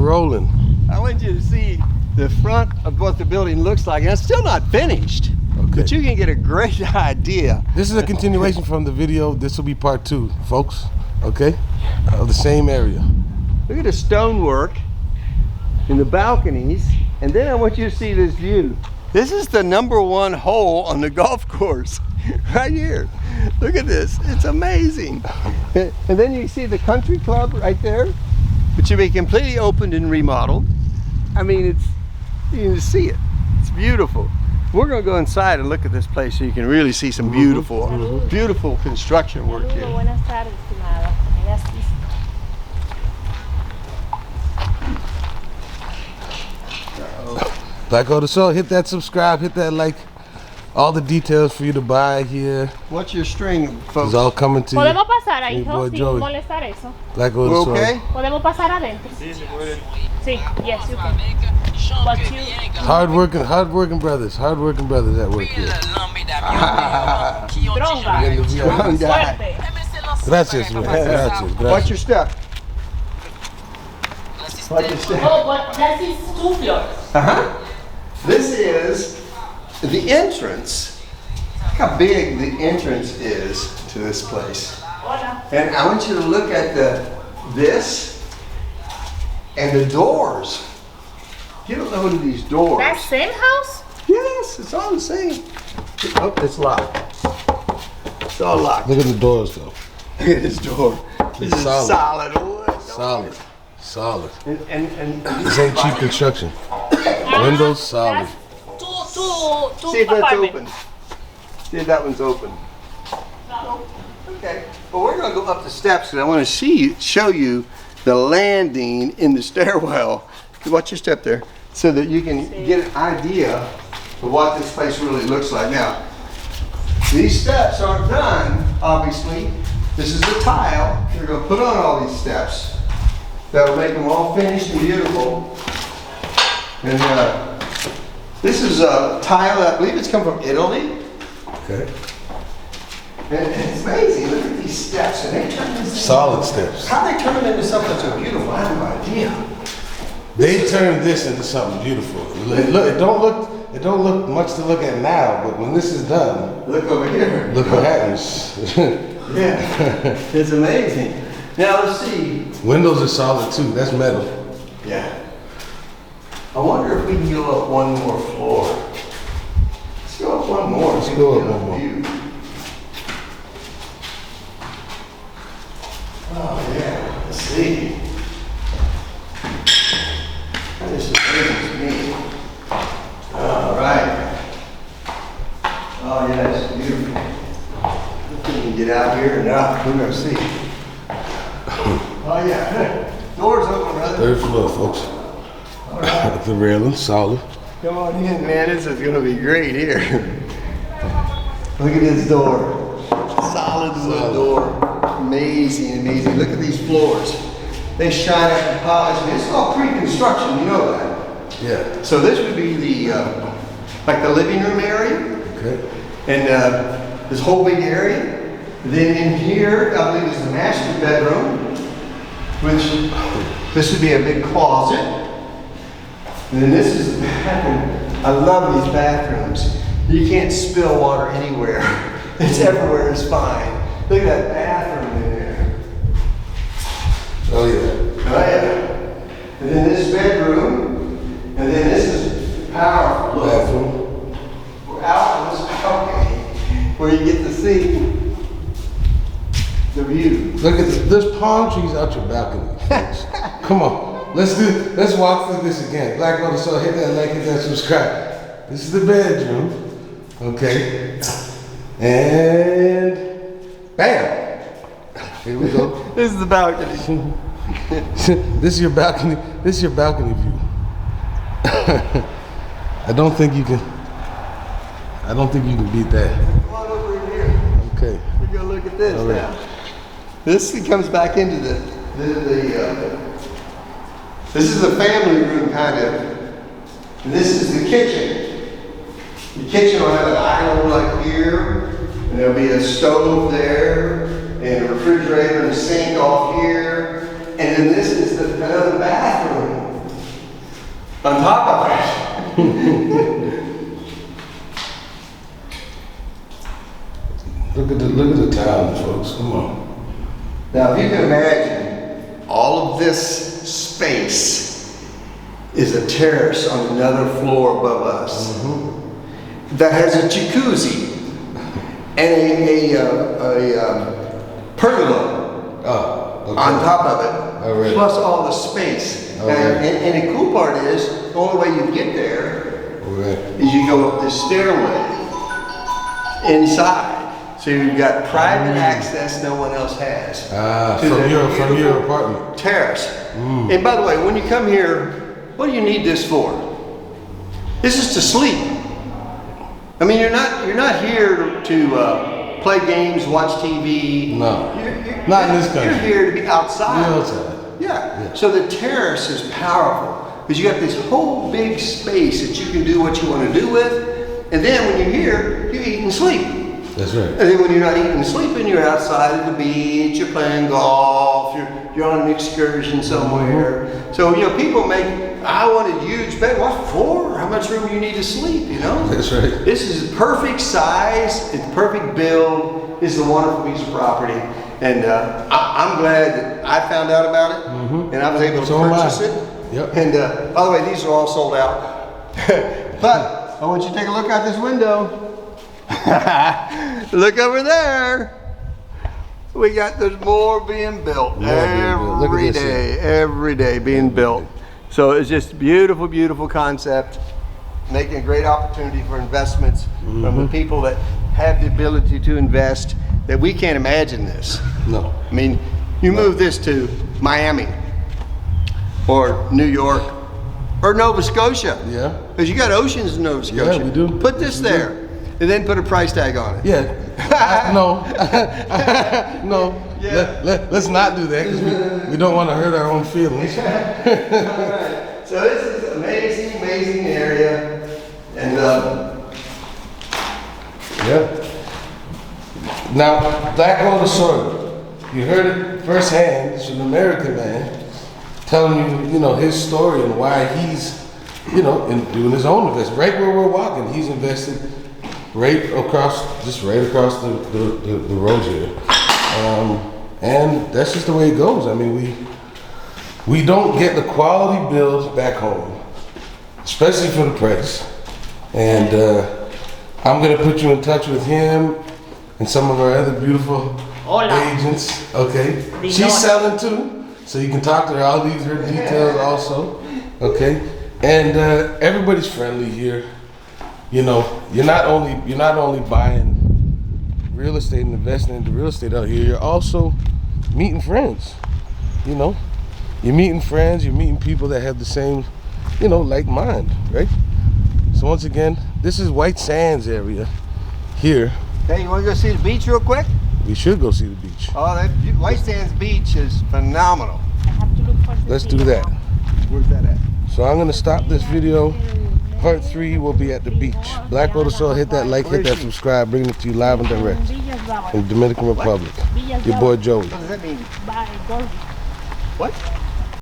rolling. I want you to see the front of what the building looks like. And it's still not finished, but you can get a great idea. This is a continuation from the video. This will be part 2, folks. Okay, of the same area. Look at the stonework in the balconies, and then I want you to see this view. This is the #1 hole on the golf course, right here. Look at this, it's amazing. And then you see the country club right there, which will be completely opened and remodeled. I mean, you can see it, it's beautiful. We're gonna go inside and look at this place so you can really see some beautiful, beautiful construction work here. Buenas tardes, estimada. Black Gold Soul, hit that subscribe, hit that like. All the details for you to buy here. What's your string, folks? It's all coming to you. ¿Podemos pasar ahí, Boy sin Joey. molestar eso? Black Gold Soul. Okay? ¿Podemos pasar adentro? Sí, yes, you can. But you... Hardworking brothers at work here. Strong guy. Gracias, man. Gracias. What's your step? What's your step? Oh, but that is 2 floors. This is the entrance. Look how big the entrance is to this place. Hola. And I want you to look at this and the doors. You don't know these doors. That same house? Yes, it's all the same. Oh, it's locked. It's all locked. Look at the doors though. Look at this door. This is solid wood. Solid. And This ain't cheap construction. Windows solid. Two see if that's apartments. open. See if that one's open. No. Okay. Well, we're gonna go up the steps because I want to show you the landing in the stairwell. Watch your step there, so that you can get an idea of what this place really looks like. Now, these steps aren't done, obviously. This is the tile. They're gonna put on all these steps. That'll make them all finished and beautiful. And this is a tile, I believe it's come from Italy. Okay. And it's amazing, look at these steps. And they turn this Solid steps. How they turn them into something so beautiful, I have no idea. They turned this into something beautiful. It don't look much to look at now, but when this is done, Look over here. look what happens. Yeah, it's amazing. Now let's see. Windows are solid too. That's metal. Yeah. I wonder if we can go up one more floor. Let's go up one more. Let's go up one more. View. Oh yeah, let's see. This is me. All right. Oh yeah, it's beautiful. We can get out here and we're gonna see. Oh yeah, doors open, brother. 3rd floor, folks. All right. The railing, solid. Come on in, man. This is gonna be great here. Look at this door. Solid wood door. Amazing, amazing. Look at these floors. They shine up and polish. This is all pre-construction, you know that. Yeah. So this would be the like the living room area. Okay. And this whole big area. Then in here, I believe is the master bedroom, which this would be a big closet. And then this is the bathroom. I love these bathrooms. You can't spill water anywhere. It's everywhere, it's fine. Look at that bathroom in there. Oh yeah. Oh yeah. And then this bedroom. And then this is powerful. Look. Bathroom. We're out on this balcony where you get to see the view. Look at this. There's palm trees out your balcony. Come on. Let's walk through this again. Black Gold Soul, hit that like, hit that subscribe. This is the bedroom. Okay. And bam. Here we go. This is the balcony. This is your balcony. This is your balcony view. I don't think you can beat that. Come on over in here. Okay. We're gonna look at this All right. now. This comes back into this is a family room kind of. And this is the kitchen. The kitchen will have an island like here, and there'll be a stove there, and a refrigerator and a sink off here. And then this is another bathroom. Look at the town, folks. Come on. Now, if you can imagine, all of this space is a terrace on another floor above us that has a jacuzzi and a pergola on top of it, plus all the space. And the cool part is, the only way you get there is you go up this stairway inside. So you've got private access no one else has. From your apartment. Terrace. And by the way, when you come here, what do you need this for? This is to sleep. I mean, you're not here to play games, watch TV. No, not in this country. You're here to be outside. You're outside. Yeah. So the terrace is powerful because you got this whole big space that you can do what you want to do with. And then when you're here, you eat and sleep. That's right. And then when you're not eating and sleeping, you're outside at the beach, you're playing golf, you're on an excursion somewhere. So, you know, people I want a huge bed. What for? How much room do you need to sleep, you know? That's right. This is perfect size, it's perfect build, this is a wonderful piece of property. And I'm glad that I found out about it, and I was able to purchase it. Yep. And by the way, these are all sold out. But I want you to take a look out this window. Look over there. There's more being built every day being built. So it's just beautiful, beautiful concept, making a great opportunity for investments from the people that have the ability to invest, that we can't imagine this. No. I mean, you move this to Miami or New York or Nova Scotia. Yeah. Because you got oceans in Nova Scotia. Yeah, we do. Put this there and then put a price tag on it. Yeah. No. No. Yeah. Let's not do that because we don't want to hurt our own feelings. All right. So this is amazing, amazing area. And Yeah. Now, Blackwater Soil, you heard it firsthand. It's an American man telling you, his story and why he's, in doing his own investment. Right where we're walking, he's invested right across the road here. And that's just the way it goes. I mean, we don't get the quality builds back home, especially for the price. And I'm gonna put you in touch with him and some of our other beautiful agents. Okay, she's selling too, so you can talk to her. I'll leave her details also. Okay, and everybody's friendly here. You're not only buying real estate and investing into real estate out here. You're also meeting friends. You're meeting friends. You're meeting people that have the same, like mind, right? So once again, this is White Sands area here. Hey, you want to go see the beach real quick? We should go see the beach. Oh, that White Sands beach is phenomenal. I have to look for the Let's do that. Where's that at? So I'm gonna stop this video. Part 3 will be at the beach. Blackwater Soil, hit that like, hit that subscribe, bringing it to you live and direct in the Dominican Republic. Your boy Joey. What does that mean? Bye, golf. What?